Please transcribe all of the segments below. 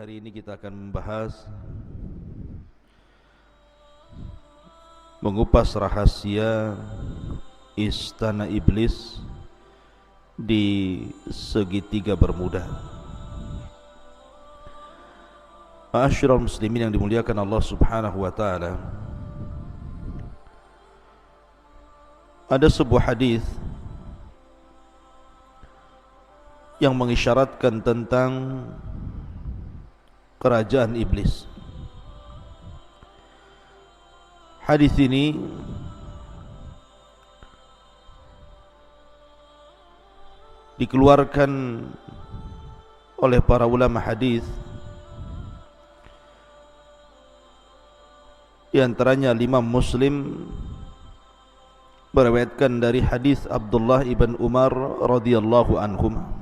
hari ini kita akan membahas, mengupas rahasia istana iblis di segitiga Bermuda. Ma'asyiral muslimin yang dimuliakan Allah Subhanahu wa taala, ada sebuah hadis yang mengisyaratkan tentang kerajaan iblis. Hadis ini dikeluarkan oleh para ulama hadis, di antaranya Imam Muslim meriwayatkan dari hadis Abdullah ibn Umar radhiyallahu anhuma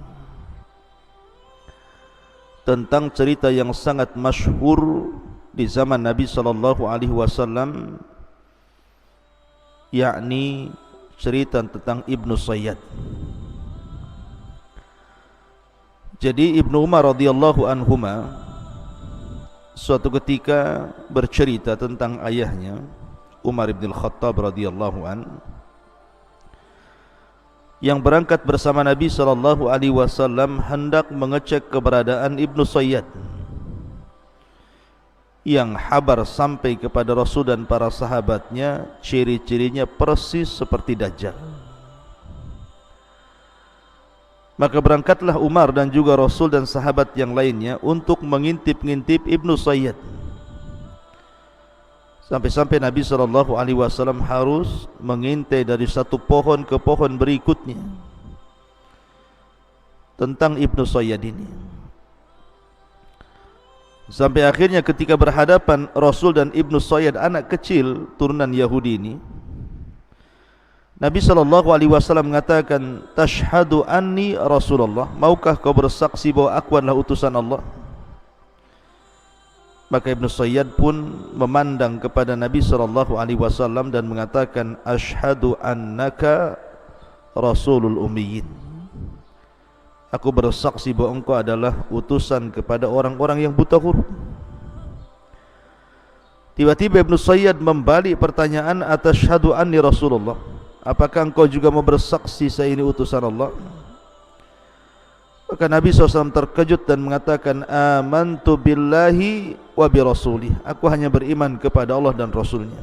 tentang cerita yang sangat masyhur di zaman Nabi sallallahu alaihi wasallam, yakni cerita tentang Ibnu Sayyad. Jadi Ibnu Umar radhiyallahu anhuma suatu ketika bercerita tentang ayahnya Umar bin Khattab radhiyallahu an, yang berangkat bersama Nabi sallallahu alaihi wasallam hendak mengecek keberadaan Ibnu Sayyad, yang kabar sampai kepada Rasul dan para sahabatnya ciri-cirinya persis seperti Dajjal. Maka berangkatlah Umar dan juga Rasul dan sahabat yang lainnya untuk mengintip-ngintip Ibnu Sayyad, sampai-sampai Nabi SAW harus mengintai dari satu pohon ke pohon berikutnya tentang Ibnu Sayyad ini. Sampai akhirnya ketika berhadapan Rasul dan Ibnu Sayyad, anak kecil turunan Yahudi ini, Nabi SAW mengatakan, "Tashhadu anni Rasulullah, maukah kau bersaksi bahwa aku adalah utusan Allah?" Maka Ibnu Sayyad pun memandang kepada Nabi SAW dan mengatakan, "Ashhadu annaka Rasulul Ummiyin." Aku bersaksi bahwa engkau adalah utusan kepada orang-orang yang buta huruf. Tiba-tiba Ibnu Sayyad membalik pertanyaan, "Atashhadu anni Rasulullah?" Apakah engkau juga mau bersaksi saya ini utusan Allah? Maka Nabi SAW terkejut dan mengatakan, "Amantu billahi wa bi rasulih." Aku hanya beriman kepada Allah dan Rasulnya.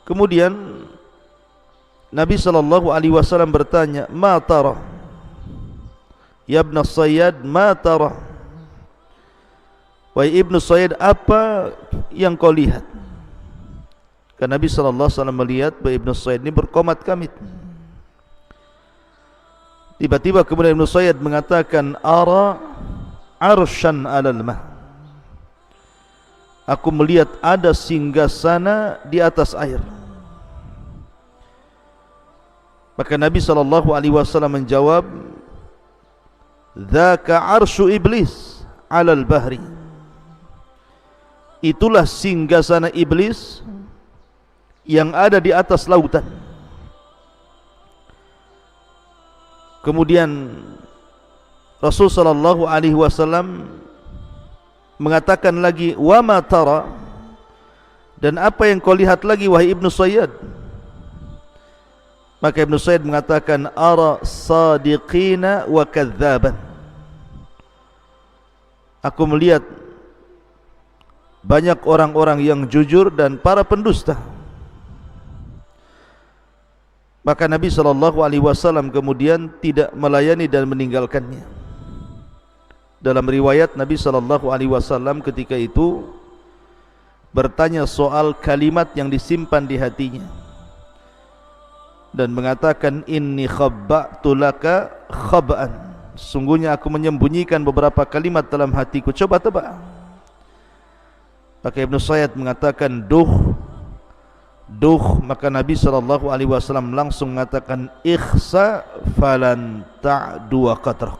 Kemudian Nabi SAW bertanya, "Ma tara? Ya Ibn Sayyad, ma tara?" Wahai Ibnu Sayyad, apa yang kau lihat? Karena Nabi SAW melihat bahwa Ibnu Sayyad ini berkomat-kamit. Tiba-tiba kemudian Ibnu Sayyad mengatakan, "Ara arsyan 'alal ma." Aku melihat ada singgasana di atas air. Maka Nabi SAW menjawab, "Dzaka arsyu iblis 'alal bahri." Itulah singgasana iblis yang ada di atas lautan. Kemudian Rasul sallallahu alaihi wasallam mengatakan lagi, "Wa ma tara?" Dan apa yang kau lihat lagi wahai Ibnu Sayyad? Maka Ibnu Sayyad mengatakan, "Ara sadiqina wa kadzaban." Aku melihat banyak orang-orang yang jujur dan para pendusta. Maka Nabi SAW kemudian tidak melayani dan meninggalkannya. Dalam riwayat Nabi SAW ketika itu bertanya soal kalimat yang disimpan di hatinya dan mengatakan, "Inni khabba'tu laka khab'an." Sungguhnya aku menyembunyikan beberapa kalimat dalam hatiku, coba tebak. Maka Ibnu Sayyad mengatakan, "Duh." Maka Nabi SAW langsung mengatakan, "Ikhsa falan ta'dua qatrak."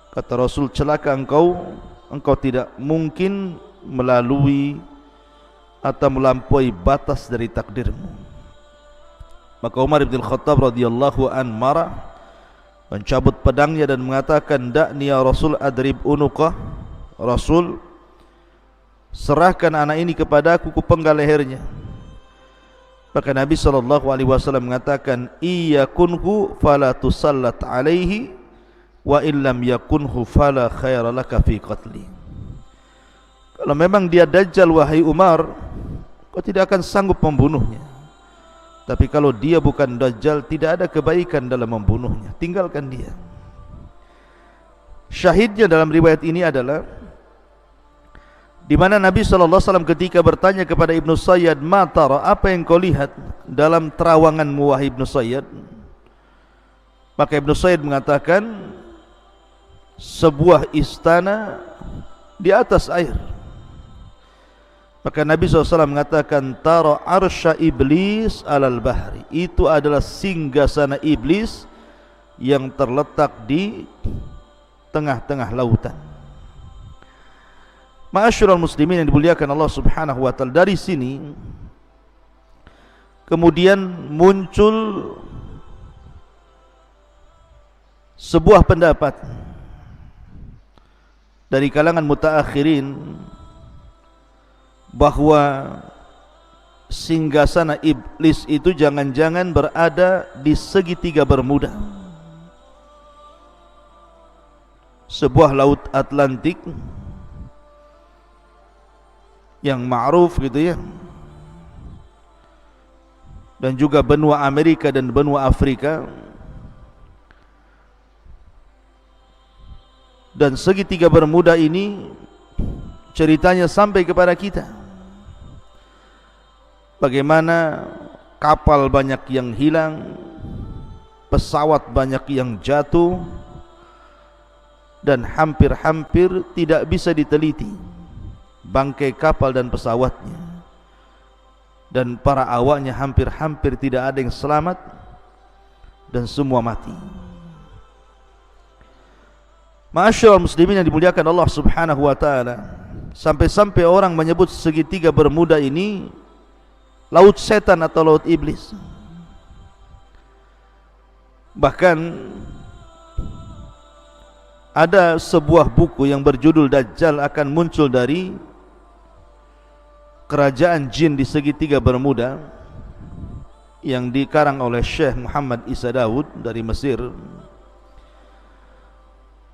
Kata Rasul, celaka engkau tidak mungkin melalui atau melampaui batas dari takdirmu. Maka Umar bin Khattab radhiyallahu an marah mencabut pedangnya dan mengatakan, "Da'ni ya Rasul adrib unuqah." Rasul, serahkan anak ini kepadaku, kupenggal lehernya. Maka Nabi SAW mengatakan, "Iyakunhu fala tusallat alaihi wa illam yakunhu fala khaira laka fi qatli." Kalau memang dia dajjal wahai Umar, kau tidak akan sanggup membunuhnya. Tapi kalau dia bukan dajjal, tidak ada kebaikan dalam membunuhnya. Tinggalkan dia. Syahidnya dalam riwayat ini adalah di mana Nabi SAW ketika bertanya kepada Ibnu Sayyad, "Ma tara, apa yang kau lihat dalam terawanganmu wahai Ibnu Sayyad?" Maka Ibnu Sayyad mengatakan, sebuah istana di atas air. Maka Nabi SAW mengatakan, "Tara arsya iblis alal bahri." Itu adalah singgasana iblis yang terletak di tengah-tengah lautan. Ma'asyiral muslimin yang dimuliakan Allah Subhanahu wa taala, dari sini kemudian muncul sebuah pendapat dari kalangan mutaakhirin bahwa singgasana iblis itu jangan-jangan berada di segitiga Bermuda, sebuah laut Atlantik yang ma'ruf gitu ya, dan juga benua Amerika dan benua Afrika. Dan segitiga Bermuda ini ceritanya sampai kepada kita, bagaimana kapal banyak yang hilang, pesawat banyak yang jatuh, dan hampir-hampir tidak bisa diteliti bangkai kapal dan pesawatnya, dan para awaknya hampir-hampir tidak ada yang selamat, dan semua mati. Ma'asyiral muslimin yang dimuliakan Allah Subhanahu wa taala, sampai-sampai orang menyebut segitiga Bermuda ini laut setan atau laut iblis. Bahkan ada sebuah buku yang berjudul Dajjal akan muncul dari kerajaan jin di segitiga Bermuda, yang dikarang oleh Syekh Muhammad Isa Daud dari Mesir,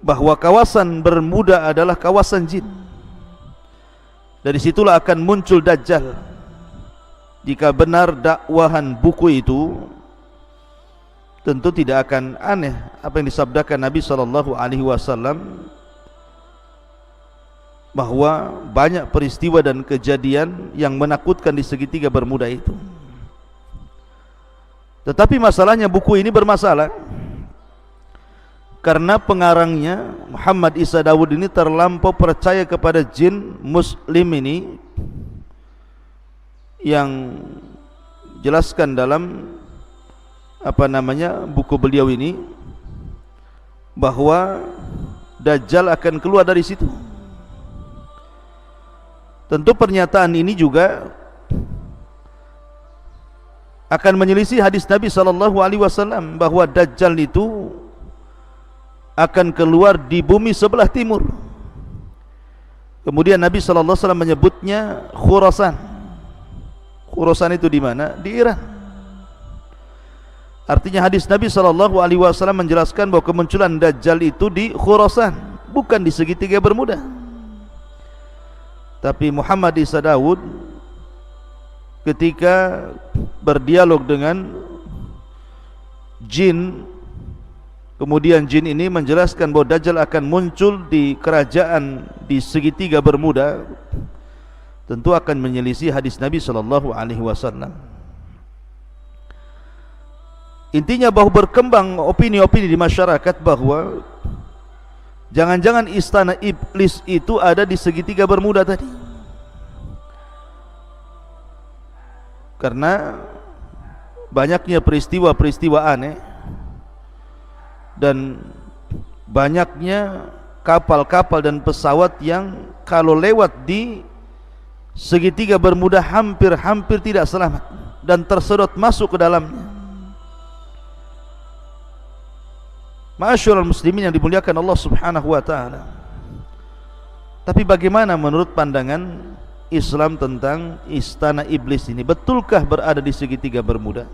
bahwa kawasan Bermuda adalah kawasan jin. Dari situlah akan muncul Dajjal. Jika benar dakwahan buku itu, tentu tidak akan aneh apa yang disabdakan Nabi SAW, bahwa banyak peristiwa dan kejadian yang menakutkan di segitiga Bermuda itu. Tetapi masalahnya buku ini bermasalah karena pengarangnya Muhammad Isa Daud ini terlampau percaya kepada jin muslim ini, yang jelaskan dalam buku beliau ini bahwa Dajjal akan keluar dari situ. Tentu pernyataan ini juga akan menyelisih hadis Nabi SAW bahwa Dajjal itu akan keluar di bumi sebelah timur. Kemudian Nabi SAW menyebutnya Khurasan. Khurasan itu di mana? Di Iran. Artinya hadis Nabi SAW menjelaskan bahwa kemunculan Dajjal itu di Khurasan, bukan di segitiga Bermuda. Tapi Muhammad Isa Daud ketika berdialog dengan jin, kemudian jin ini menjelaskan bahwa Dajjal akan muncul di kerajaan di segitiga Bermuda, tentu akan menyelisih hadis Nabi SAW. Intinya bahwa berkembang opini-opini di masyarakat bahwa jangan-jangan istana iblis itu ada di segitiga Bermuda tadi, karena banyaknya peristiwa-peristiwa aneh dan banyaknya kapal-kapal dan pesawat yang kalau lewat di segitiga Bermuda hampir-hampir tidak selamat dan tersedot masuk ke dalamnya. Ma'asyiral muslimin yang dimuliakan Allah Subhanahu wa taala. Tapi bagaimana menurut pandangan Islam tentang istana iblis ini? Betulkah berada di segitiga Bermuda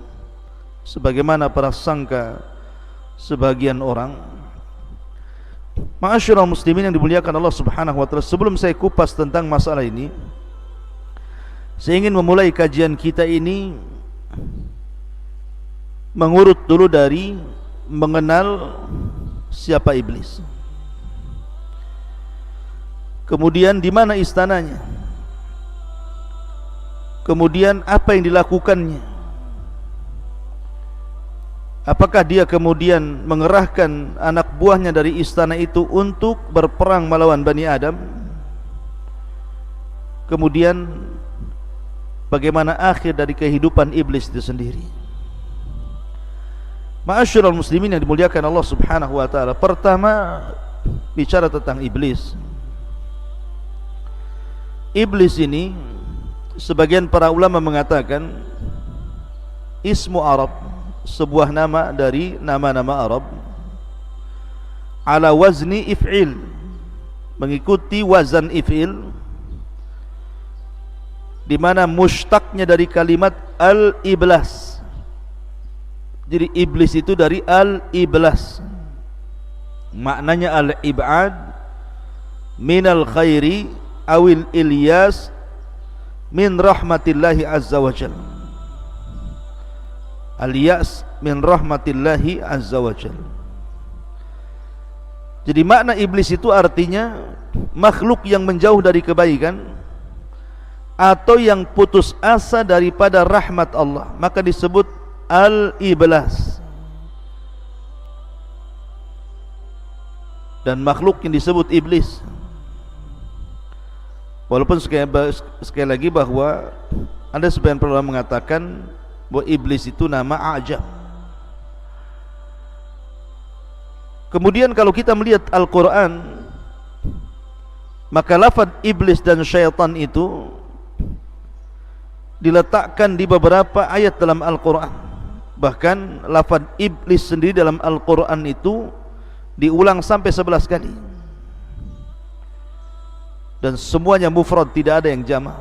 sebagaimana prasangka sebagian orang? Ma'asyiral muslimin yang dimuliakan Allah Subhanahu wa taala, sebelum saya kupas tentang masalah ini, saya ingin memulai kajian kita ini mengurut dulu dari mengenal siapa iblis. Kemudian di mana istananya? Kemudian apa yang dilakukannya? Apakah dia kemudian mengerahkan anak buahnya dari istana itu untuk berperang melawan Bani Adam? Kemudian bagaimana akhir dari kehidupan iblis itu sendiri? Ma'asyiral muslimin yang dimuliakan Allah Subhanahu wa taala, pertama bicara tentang iblis. Iblis ini sebagian para ulama mengatakan ismu Arab, sebuah nama dari nama-nama Arab, ala wazni if'il, mengikuti wazan if'il, di mana mushtaqnya dari kalimat al-iblas. Jadi iblis itu dari al-iblas, maknanya al-ib'ad minal khairi awil ilyas min rahmatillahi azza wa jal. Al-yas min rahmatillahi azza wa jal. Jadi makna iblis itu artinya makhluk yang menjauh dari kebaikan atau yang putus asa daripada rahmat Allah, maka disebut al-iblas. Dan makhluk yang disebut iblis, walaupun sekali lagi bahwa ada sebagian ulama mengatakan bahwa iblis itu nama ajam. Kemudian kalau kita melihat Al-Quran, maka lafaz iblis dan syaitan itu diletakkan di beberapa ayat dalam Al-Quran. Bahkan lafaz iblis sendiri dalam Al-Quran itu diulang sampai 11 kali. Dan semuanya mufrad, tidak ada yang jama'.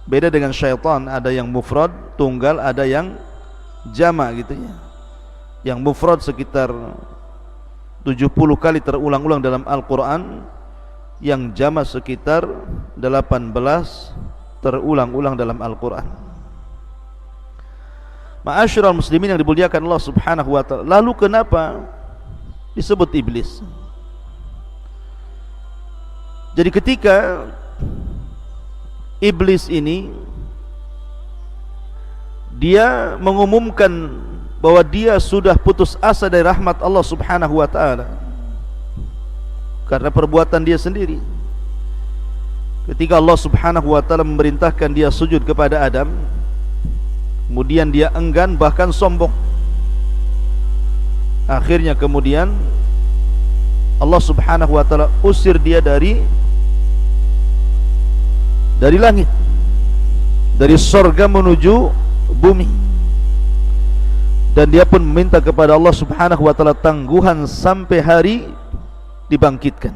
Beda dengan syaitan, ada yang mufrad tunggal, ada yang jama' gitu ya. Yang mufrad sekitar 70 kali terulang-ulang dalam Al-Quran, yang jama' sekitar 18 terulang-ulang dalam Al-Quran. Ma'asyiral muslimin yang dimuliakan Allah Subhanahu wa ta'ala, lalu kenapa disebut iblis? Jadi ketika iblis ini dia mengumumkan bahwa dia sudah putus asa dari rahmat Allah Subhanahu wa ta'ala karena perbuatan dia sendiri. Ketika Allah Subhanahu wa ta'ala memerintahkan dia sujud kepada Adam, kemudian dia enggan bahkan sombong. Akhirnya kemudian Allah Subhanahu wa ta'ala usir dia dari langit, dari sorga menuju bumi, dan dia pun meminta kepada Allah Subhanahu wa ta'ala tangguhan sampai hari dibangkitkan.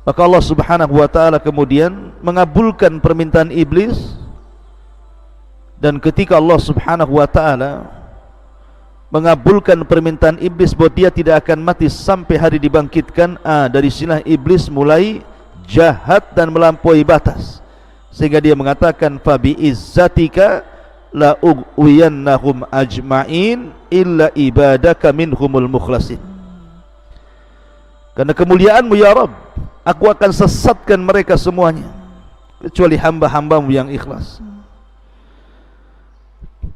Maka Allah Subhanahu wa ta'ala kemudian mengabulkan permintaan iblis, dan ketika Allah Subhanahu wa ta'ala mengabulkan permintaan iblis bahwa dia tidak akan mati sampai hari dibangkitkan, dari sinilah iblis mulai jahat dan melampaui batas, sehingga dia mengatakan fa bi izzatika la ughwiyannahum ajma'in illa ibadaka minhumul mukhlasin. Karena kemuliaanmu ya Rabb, aku akan sesatkan mereka semuanya kecuali hamba-hambamu yang ikhlas.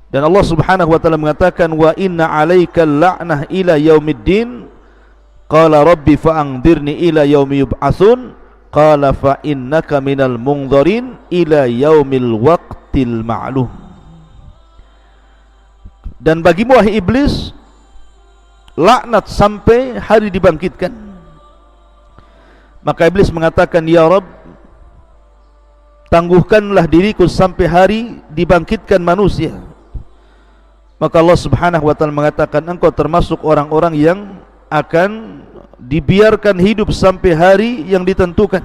Dan Allah Subhanahu wa ta'ala mengatakan wa inna 'alaikal la'nah ila yaumiddin qala rabbi fa'anzirni ila yaumi yub'atsun qala fa innaka minal munzirin ila yaumil waqtil ma'lum. Dan bagimu wahai iblis laknat sampai hari dibangkitkan. Maka iblis mengatakan, ya Rabb, tangguhkanlah diriku sampai hari dibangkitkan manusia. maka Allah Subhanahu wa taala mengatakan engkau termasuk orang-orang yang akan dibiarkan hidup sampai hari yang ditentukan.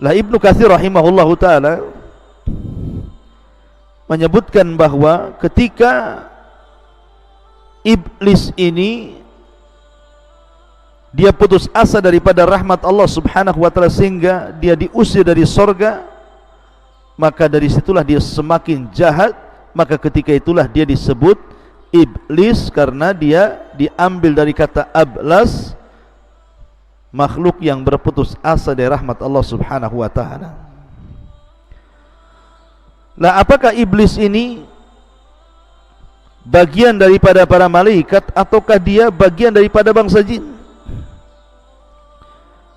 Lah Ibnu Katsir rahimahullahu taala menyebutkan bahwa ketika iblis ini dia putus asa daripada rahmat Allah Subhanahu wa taala sehingga dia diusir dari sorga, maka dari situlah dia semakin jahat. Maka ketika itulah dia disebut iblis, karena dia diambil dari kata ablas, makhluk yang berputus asa dari rahmat Allah Subhanahu wa taala. Lah apakah iblis ini bagian daripada para malaikat ataukah dia bagian daripada bangsa jin?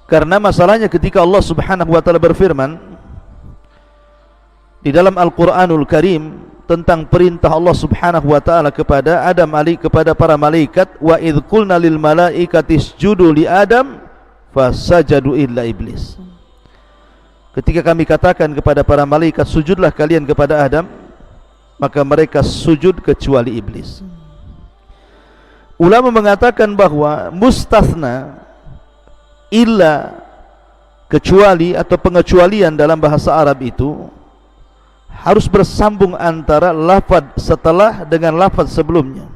Karena masalahnya ketika Allah Subhanahu wa taala berfirman di dalam Al-Qur'anul Karim tentang perintah Allah Subhanahu wa taala kepada Adam kepada para malaikat, wa idz qulna lil malaikati isjudu li Adam fasajadu illa iblis. Ketika kami katakan kepada para malaikat sujudlah kalian kepada Adam, maka mereka sujud kecuali iblis. Ulama mengatakan bahwa mustathna, illa, kecuali atau pengecualian dalam bahasa Arab itu harus bersambung antara lafaz setelah dengan lafaz sebelumnya.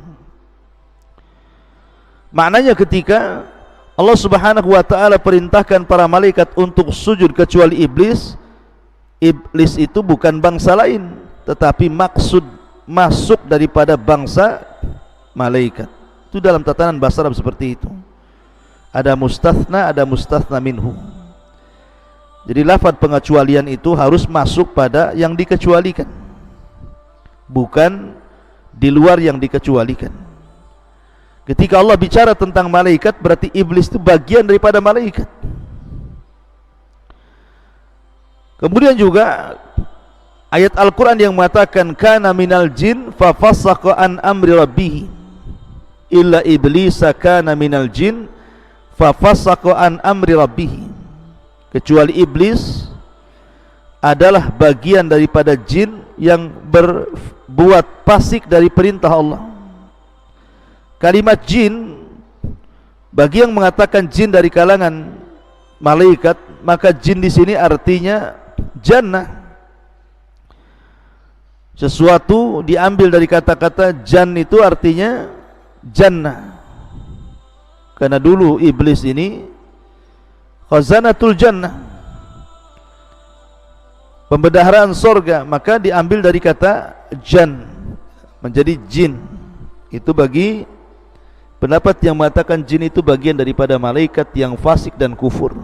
Maknanya ketika Allah Subhanahu wa taala perintahkan para malaikat untuk sujud kecuali iblis, iblis itu bukan bangsa lain, tetapi maksud masuk daripada bangsa malaikat. Itu dalam tatanan bahasa Arab seperti itu. Ada mustathna minhu. Jadi lafaz pengecualian itu harus masuk pada yang dikecualikan, bukan di luar yang dikecualikan. Ketika Allah bicara tentang malaikat, berarti iblis itu bagian daripada malaikat. Kemudian juga ayat Al-Quran yang mengatakan kana minal jin fa fasaqa an amri rabbih illa iblisa kana minal jin fa fasaqa an amri rabbih. Kecuali iblis adalah bagian daripada jin yang berbuat fasik dari perintah Allah. Kalimat jin, bagi yang mengatakan jin dari kalangan malaikat, maka jin di sini artinya jannah. Sesuatu diambil dari kata-kata jan, itu artinya jannah. Karena dulu iblis ini khazanatul jannah, pembendaharaan sorga, maka diambil dari kata jan menjadi jin. Itu bagi pendapat yang mengatakan jin itu bagian daripada malaikat yang fasik dan kufur.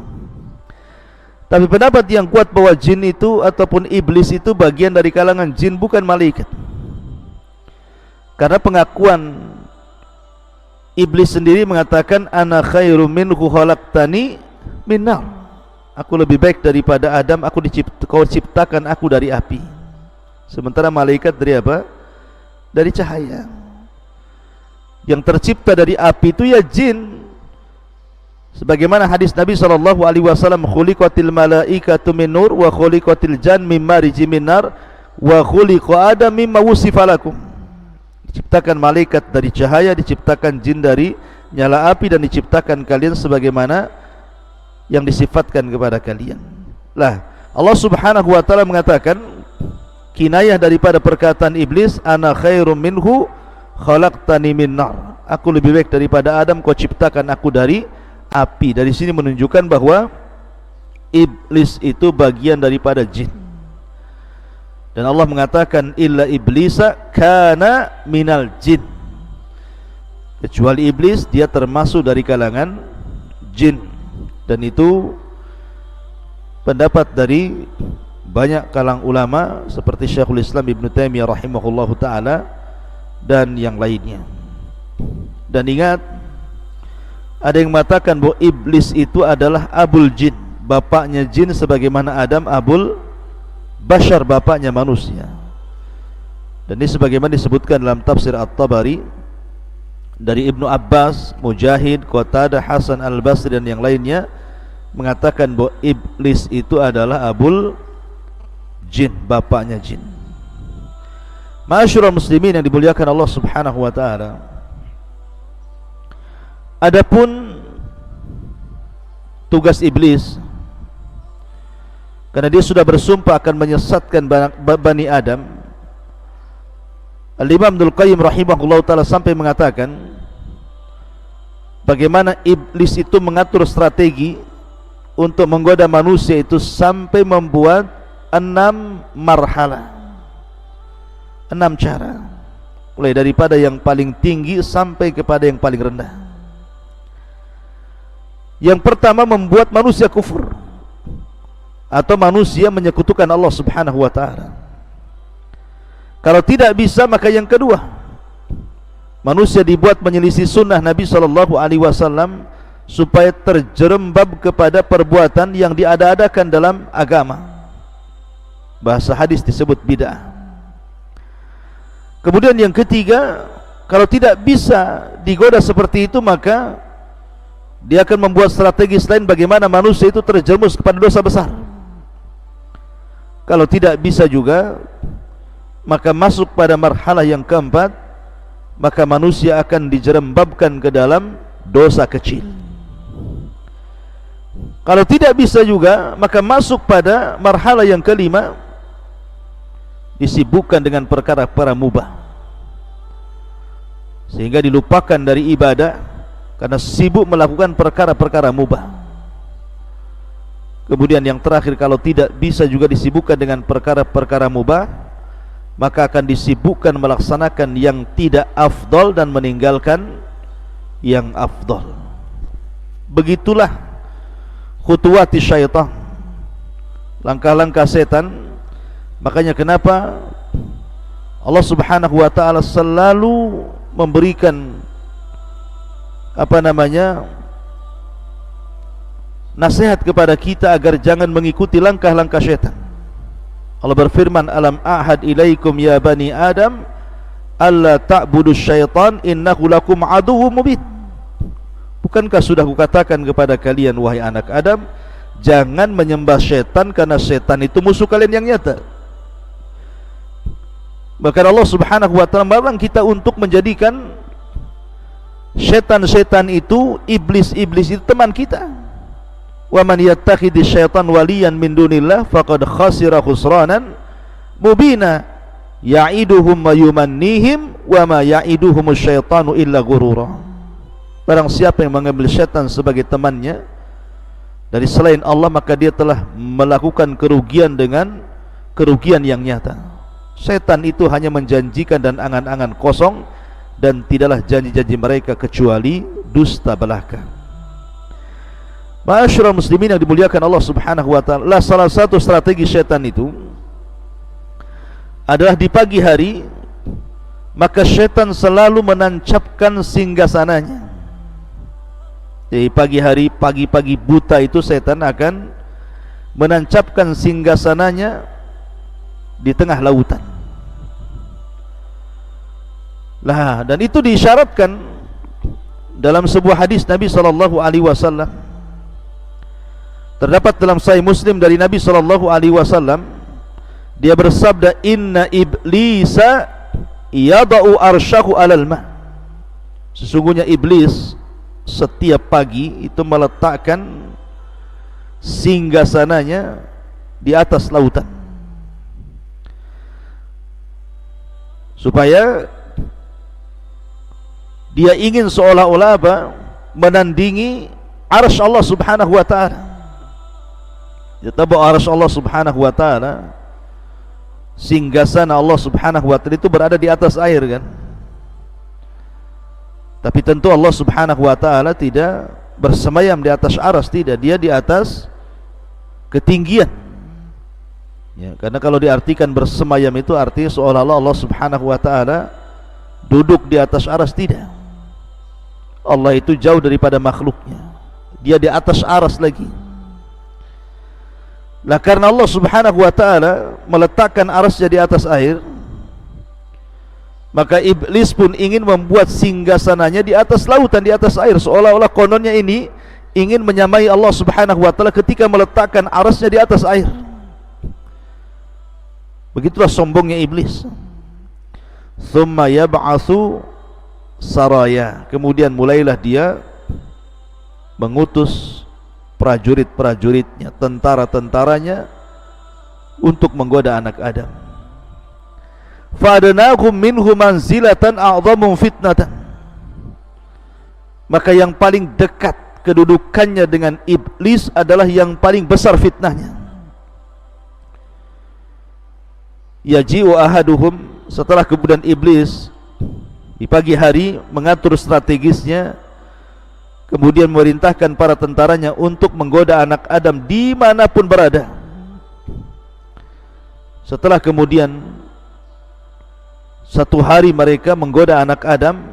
Tapi pendapat yang kuat bahwa jin itu ataupun iblis itu bagian dari kalangan jin, bukan malaikat. Karena pengakuan iblis sendiri mengatakan ana khairum minhu khalaqtani min nar. Aku lebih baik daripada Adam, kau ciptakan aku dari api. Sementara malaikat dari apa? Dari cahaya. Yang tercipta dari api itu ya jin. Sebagaimana hadis Nabi SAW, khuliqatil malaikatu min nur wa khuliqatil jan mimma rijimin nar wa khuliqa Adam mimma wusifa lakum. Diciptakan malaikat dari cahaya, diciptakan jin dari nyala api, dan diciptakan kalian sebagaimana yang disifatkan kepada kalian. Lah, Allah Subhanahu wa taala mengatakan kinayah daripada perkataan iblis, ana khairum minhu khalaqtani min nar. Aku lebih baik daripada Adam, kau ciptakan aku dari api. Dari sini menunjukkan bahwa iblis itu bagian daripada jin. Dan Allah mengatakan illa iblisa kana minal jin. Kecuali iblis, dia termasuk dari kalangan jin. Dan itu pendapat dari banyak kalangan ulama seperti Syekhul Islam Ibnu Taimiyah rahimahullahu taala dan yang lainnya. Dan ingat, ada yang mengatakan bahwa iblis itu adalah abul jin, bapaknya jin, sebagaimana Adam abul bashar, bapaknya manusia. Dan ini sebagaimana disebutkan dalam tafsir At-Tabari dari Ibnu Abbas, Mujahid, Qatadah, Hasan Al-Basri dan yang lainnya mengatakan bahwa iblis itu adalah abul jin, bapaknya jin. Ma'asyiral muslimin yang dimuliakan Allah Subhanahu wa taala, adapun tugas iblis, karena dia sudah bersumpah akan menyesatkan Bani Adam, Al-Imam Ibnul Qayyim rahimahullah ta'ala sampai mengatakan bagaimana iblis itu mengatur strategi untuk menggoda manusia itu sampai membuat 6 marhalah, 6 cara, mulai daripada yang paling tinggi sampai kepada yang paling rendah. Yang pertama, membuat manusia kufur atau manusia menyekutukan Allah Subhanahu wa taala. Kalau tidak bisa, maka yang kedua, manusia dibuat menyelisih sunnah Nabi SAW supaya terjerembab kepada perbuatan yang diada-adakan dalam agama. Bahasa hadis disebut bid'ah. Kemudian yang ketiga, kalau tidak bisa digoda seperti itu, maka dia akan membuat strategi selain bagaimana manusia itu terjerumus kepada dosa besar. Kalau tidak bisa juga, maka masuk pada marhalah yang keempat, maka manusia akan dijerembabkan ke dalam dosa kecil. Kalau tidak bisa juga, maka masuk pada marhalah yang kelima, disibukkan dengan perkara-perkara mubah, sehingga dilupakan dari ibadah karena sibuk melakukan perkara-perkara mubah. Kemudian yang terakhir, kalau tidak bisa juga disibukkan dengan perkara-perkara mubah, maka akan disibukkan melaksanakan yang tidak afdol dan meninggalkan yang afdol. Begitulah khutuwati syaitan, langkah-langkah setan. Makanya kenapa Allah Subhanahu wa taala selalu memberikan nasihat kepada kita agar jangan mengikuti langkah-langkah syaitan. Allah berfirman, alam a'had ilaikum ya bani Adam alla ta'budu syaitan innahu lakum aduwwum mubin. Bukankah sudah kukatakan kepada kalian wahai anak Adam, jangan menyembah syaitan karena syaitan itu musuh kalian yang nyata. Bahkan Allah Subhanahu wa taala melarang kita untuk menjadikan syaitan-syaitan itu, iblis-iblis itu teman kita. Wa man yattakhidhi syaitan waliyan min dunillah faqad khasira khusranan mubina ya'iduhum wa yumannihim wa ma ya'iduhum syaitanu illa ghurura. Barang siapa yang mengambil syaitan sebagai temannya dari selain Allah, maka dia telah melakukan kerugian dengan kerugian yang nyata. Setan itu hanya menjanjikan dan angan-angan kosong, dan tidaklah janji-janji mereka kecuali dusta belaka. Ma'asyiral muslimin yang dimuliakan Allah Subhanahu wa taala, salah satu strategi setan itu adalah di pagi hari, maka setan selalu menancapkan singgasananya. Di pagi hari, pagi-pagi buta itu setan akan menancapkan singgasananya di tengah lautan. Lah, dan itu diisyaratkan dalam sebuah hadis Nabi SAW. Terdapat dalam Sahih Muslim dari Nabi SAW, dia bersabda, inna iblisa yada'u arsyahu alal ma. Sesungguhnya iblis setiap pagi itu meletakkan singgasananya di atas lautan, supaya dia ingin seolah-olah menandingi arsy Allah Subhanahu wa taala. Dia tahu arsy Allah Subhanahu wa taala, singgasana Allah Subhanahu wa taala itu berada di atas air kan. Tapi tentu Allah Subhanahu wa taala tidak bersemayam di atas arsy, tidak, dia di atas ketinggian. Ya, karena kalau diartikan bersemayam itu artinya seolah-olah Allah Subhanahu wa taala duduk di atas arsy, tidak. Allah itu jauh daripada makhluknya, dia di atas arsy lagi. Lah karena Allah Subhanahu wa taala meletakkan arsy di atas air, maka iblis pun ingin membuat singgasananya di atas lautan, di atas air, seolah-olah kononnya ini ingin menyamai Allah Subhanahu wa taala ketika meletakkan arsy di atas air. Begitulah sombongnya iblis. thumma yab'atsu saraya, kemudian mulailah dia mengutus prajurit-prajuritnya, tentara-tentaranya untuk menggoda anak Adam. Fa'adnahum minhu manzilatan a'dhamu fitnatan, maka yang paling dekat kedudukannya dengan iblis adalah yang paling besar fitnahnya. Yaji'u ahaduhum, setelah kemudian iblis di pagi hari mengatur strategisnya, kemudian memerintahkan para tentaranya untuk menggoda anak Adam dimanapun berada. Setelah kemudian satu hari mereka menggoda anak Adam,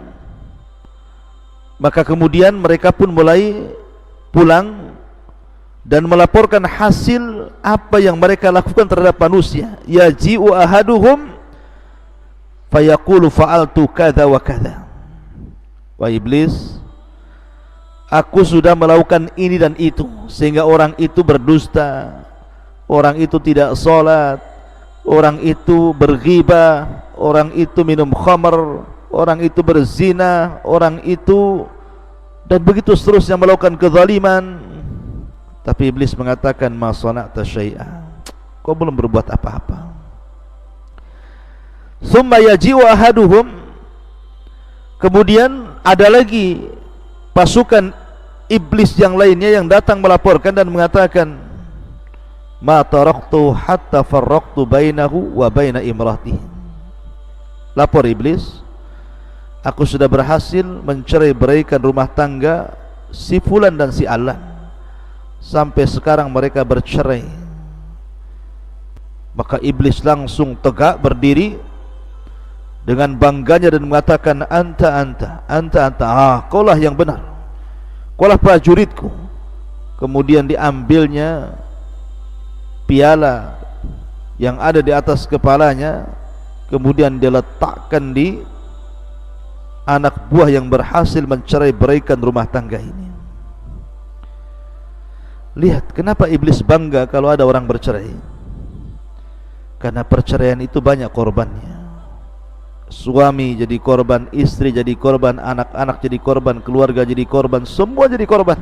maka kemudian mereka pun mulai pulang dan melaporkan hasil apa yang mereka lakukan terhadap manusia. Yaji'u ahaduhum fayaqulu fa'altu kadza wa kadza. Wahai iblis, aku sudah melakukan ini dan itu, sehingga orang itu berdusta, orang itu tidak salat, orang itu berghibah, orang itu minum khamar, orang itu berzina, orang itu, dan begitu seterusnya melakukan kezaliman. Tapi iblis mengatakan, ma sana'ta syai'a, kau belum berbuat apa-apa. Summa yaji'u ahaduhum, kemudian ada lagi pasukan iblis yang lainnya yang datang melaporkan dan mengatakan, ma taraktu hatta farraqtu bainahu wa baina imratihi. Lapor iblis, aku sudah berhasil mencerai-beraikan rumah tangga si fulan dan si alan, sampai sekarang mereka bercerai. Maka iblis langsung tegak berdiri dengan bangganya dan mengatakan, anta, kaulah yang benar, kaulah prajuritku. Kemudian diambilnya piala yang ada di atas kepalanya, kemudian diletakkan di anak buah yang berhasil mencerai-beraikan rumah tangga ini. Lihat kenapa iblis bangga kalau ada orang bercerai. Karena perceraian itu banyak korbannya. Suami jadi korban, istri jadi korban, anak-anak jadi korban, keluarga jadi korban, semua jadi korban.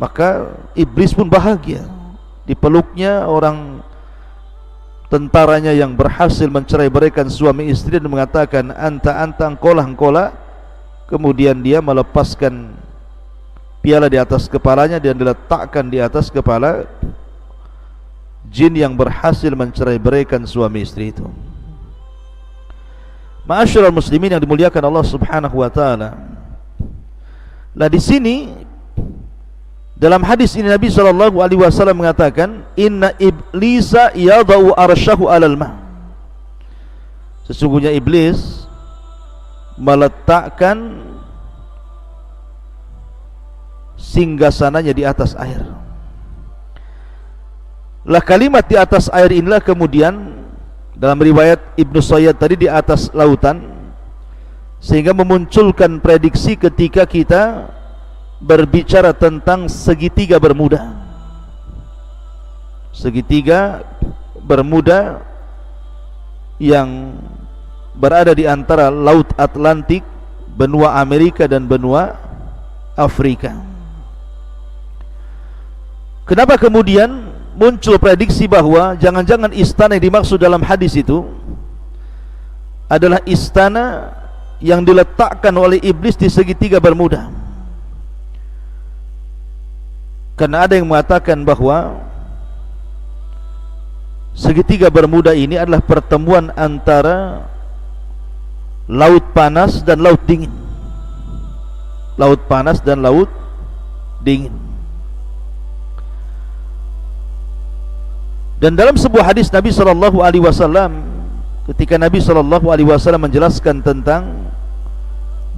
Maka iblis pun bahagia, dipeluknya orang tentaranya yang berhasil mencerai-beraikan suami istri dan mengatakan, anta, engkolah. Kemudian dia melepaskan piala di atas kepalanya dan diletakkan di atas kepala jin yang berhasil mencerai-beraikan suami istri itu. Ma'asyiral muslimin yang dimuliakan Allah Subhanahu wa taala. Lah di sini dalam hadis ini Nabi sallallahu alaihi wasallam mengatakan, inna iblisa yadau arsyahu 'alal ma'. Sesungguhnya iblis meletakkan singgasananya di atas air. Lah kalimat di atas air inilah kemudian dalam riwayat Ibnu Sayyad tadi di atas lautan, sehingga memunculkan prediksi ketika kita berbicara tentang segitiga Bermuda. Segitiga Bermuda yang berada di antara Laut Atlantik, benua Amerika dan benua Afrika. Kenapa kemudian muncul prediksi bahwa jangan-jangan istana yang dimaksud dalam hadis itu adalah istana yang diletakkan oleh iblis di segitiga Bermuda? Karena ada yang mengatakan bahwa segitiga Bermuda ini adalah pertemuan antara laut panas dan laut dingin. Laut panas dan laut dingin. Dan dalam sebuah hadis Nabi sallallahu alaihi wasallam, ketika Nabi sallallahu alaihi wasallam menjelaskan tentang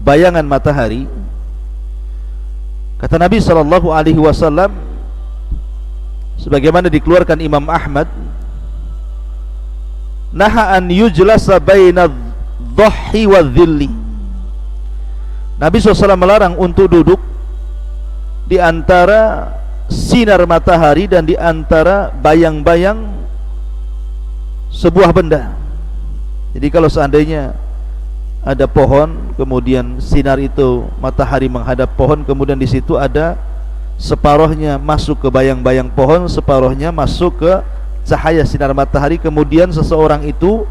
bayangan matahari, kata Nabi sallallahu alaihi wasallam sebagaimana dikeluarkan Imam Ahmad, naha an yujlasa baina dhahhi wa dhilli. Nabi SAW melarang untuk duduk di antara sinar matahari dan di antara bayang-bayang sebuah benda. Jadi kalau seandainya ada pohon, kemudian sinar itu matahari menghadap pohon, kemudian di situ ada separuhnya masuk ke bayang-bayang pohon, separuhnya masuk ke cahaya sinar matahari, kemudian seseorang itu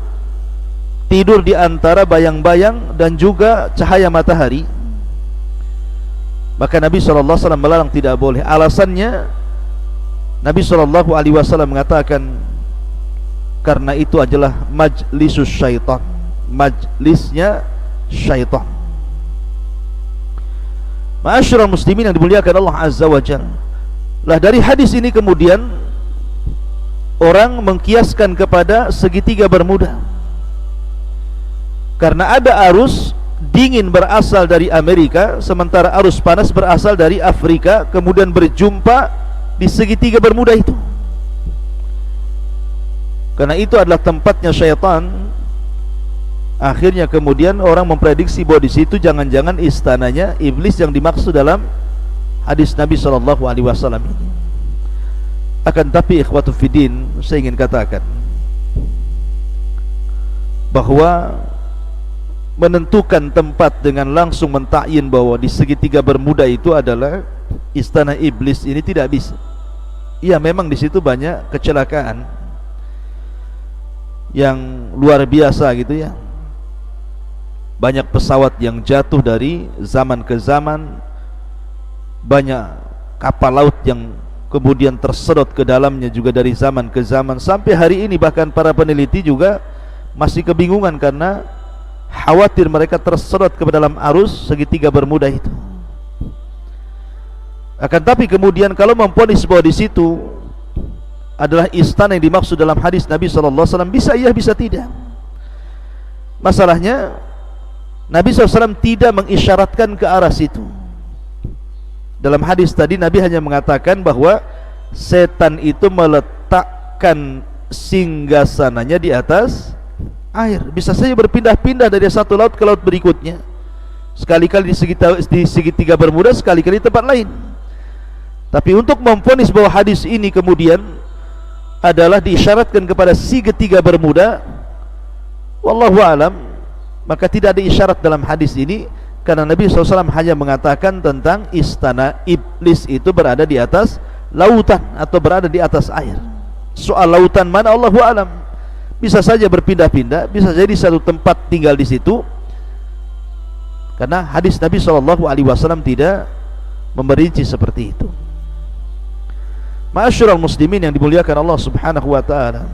tidur di antara bayang-bayang dan juga cahaya matahari, maka Nabi SAW melarang, tidak boleh. Alasannya Nabi SAW mengatakan karena itu adalah majlisus syaitan, majlisnya syaitan. Ma'asyiral muslimin yang dimuliakan Allah Azza wa Jalla. Lah dari hadis ini kemudian orang mengkiaskan kepada segitiga Bermuda. Karena ada arus dingin berasal dari Amerika, sementara arus panas berasal dari Afrika, kemudian berjumpa di segitiga Bermuda itu. Karena itu adalah tempatnya syaitan. Akhirnya kemudian orang memprediksi bahwa di situ jangan-jangan istananya iblis yang dimaksud dalam hadis Nabi SAW ini. Akan tapi ikhwatu fiddin, saya ingin katakan bahwa menentukan tempat dengan langsung mentakyin bahwa di segitiga Bermuda itu adalah istana iblis ini tidak bisa. Ya, memang di situ banyak kecelakaan yang luar biasa gitu ya. Banyak pesawat yang jatuh dari zaman ke zaman, banyak kapal laut yang kemudian tersedot ke dalamnya juga dari zaman ke zaman. Sampai hari ini bahkan para peneliti juga masih kebingungan karena khawatir mereka tersedot ke dalam arus segitiga Bermuda itu. Akan tapi kemudian kalau memponis bahwa di situ adalah istana yang dimaksud dalam hadis Nabi SAW, bisa iya, bisa tidak. Masalahnya Nabi SAW tidak mengisyaratkan ke arah situ. Dalam hadis tadi Nabi hanya mengatakan bahwa setan itu meletakkan singgasananya di atas air. Bisa saja berpindah-pindah dari satu laut ke laut berikutnya. Sekali-kali di segitiga Bermuda, sekali-kali di tempat lain. Tapi untuk memvonis bahwa hadis ini kemudian adalah diisyaratkan kepada segitiga Bermuda, wallahu alam, maka tidak ada isyarat dalam hadis ini. Karena Nabi SAW hanya mengatakan tentang istana iblis itu berada di atas lautan atau berada di atas air. Soal lautan mana, Allahu alam. Bisa saja berpindah-pindah, bisa jadi satu tempat tinggal di situ. Karena hadis Nabi SAW tidak memberinci seperti itu. Ma'asyiral muslimin yang dimuliakan Allah Subhanahu wa taala.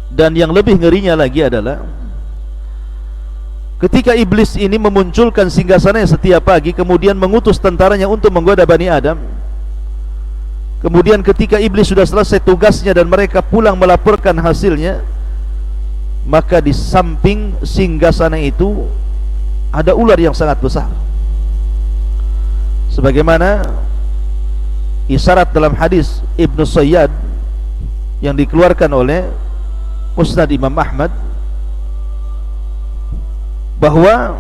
Dan yang lebih ngerinya lagi adalah ketika iblis ini memunculkan singgasananya setiap pagi, kemudian mengutus tentaranya untuk menggoda Bani Adam. Kemudian ketika iblis sudah selesai tugasnya dan mereka pulang melaporkan hasilnya, maka di samping singgasana itu ada ular yang sangat besar. Sebagaimana isyarat dalam hadis Ibnu Sayyad yang dikeluarkan oleh Musnad Imam Ahmad, bahwa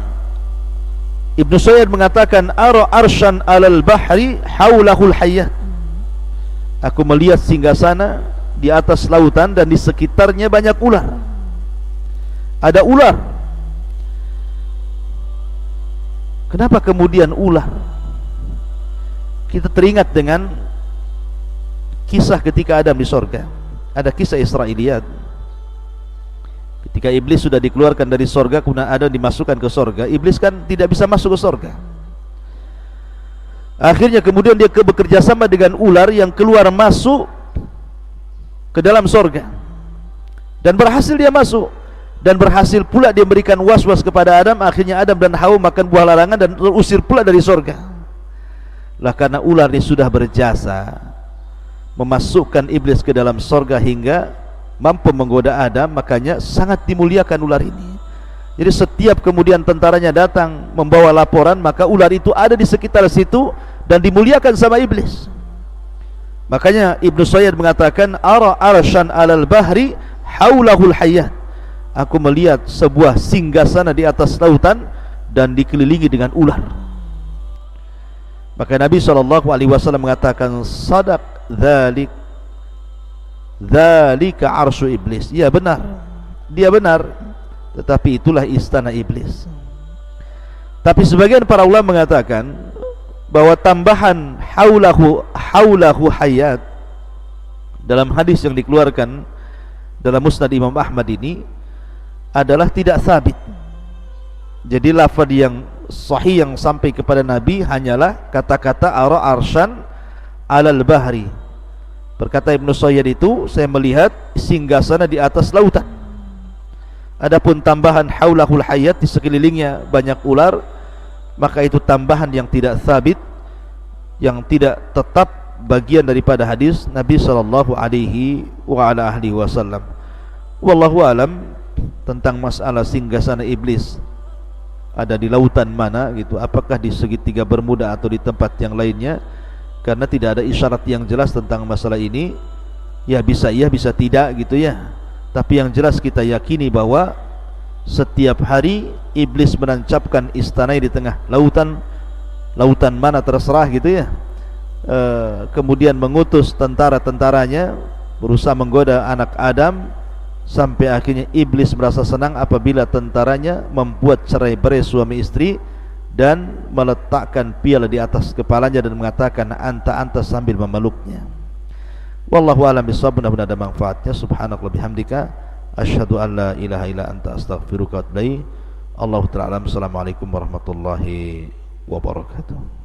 Ibnu Sayyad mengatakan ara arsyan alal bahri haulahul hayyat. Aku melihat singgasana di atas lautan dan di sekitarnya banyak ular. Ada ular. Kenapa kemudian ular? Kita teringat dengan kisah ketika Adam di sorga. Ada kisah Israiliyat. Ketika iblis sudah dikeluarkan dari sorga, kemudian Adam dimasukkan ke sorga. Iblis kan tidak bisa masuk ke sorga. Akhirnya kemudian dia bekerja sama dengan ular yang keluar masuk ke dalam sorga. Dan berhasil dia masuk. Dan berhasil pula dia memberikan was-was kepada Adam. Akhirnya Adam dan Hawa makan buah larangan dan terusir pula dari sorga. Lah karena ular ini sudah berjasa memasukkan iblis ke dalam sorga hingga mampu menggoda Adam, makanya sangat dimuliakan ular ini. Jadi setiap kemudian tentaranya datang membawa laporan, maka ular itu ada di sekitar situ dan dimuliakan sama iblis. Makanya Ibnu Sayyad mengatakan ara arsyan alal bahri haulahul hayyat. Aku melihat sebuah singgasana di atas lautan dan dikelilingi dengan ular. Maka Nabi SAW mengatakan sadaq dzalika arsyu iblis. Ya benar, dia benar, tetapi itulah istana iblis. Tapi sebagian para ulama mengatakan bahwa tambahan haulahu hayat dalam hadis yang dikeluarkan dalam Musnad Imam Ahmad ini adalah tidak sabit. Jadi lafaz yang sahih yang sampai kepada Nabi hanyalah kata-kata ara arsyan alal bahri. Berkata Ibnu Sayyid itu, saya melihat singgasana di atas lautan. Adapun tambahan haulahul hayat, di sekelilingnya banyak ular, maka itu tambahan yang tidak sabit, yang tidak tetap bagian daripada hadis Nabi sallallahu alaihi wasallam. Wallahu alam tentang masalah singgasana iblis ada di lautan mana gitu, apakah di segitiga Bermuda atau di tempat yang lainnya, karena tidak ada isyarat yang jelas tentang masalah ini. Ya bisa iya, bisa tidak gitu ya. Tapi yang jelas kita yakini bahwa setiap hari iblis menancapkan istananya di tengah lautan, lautan mana terserah gitu ya. Kemudian mengutus tentara-tentaranya berusaha menggoda anak Adam, sampai akhirnya iblis merasa senang apabila tentaranya membuat cerai-berai suami istri dan meletakkan piala di atas kepalanya dan mengatakan anta sambil memeluknya. Wallahu a'lam bishawab. Mudah-mudahan ada manfaatnya. Subhanallah bihamdika asyhadu an la ilaha illa anta astaghfiruka wa atubu ilaik. Allahu ta'ala. Assalamualaikum warahmatullahi wabarakatuh.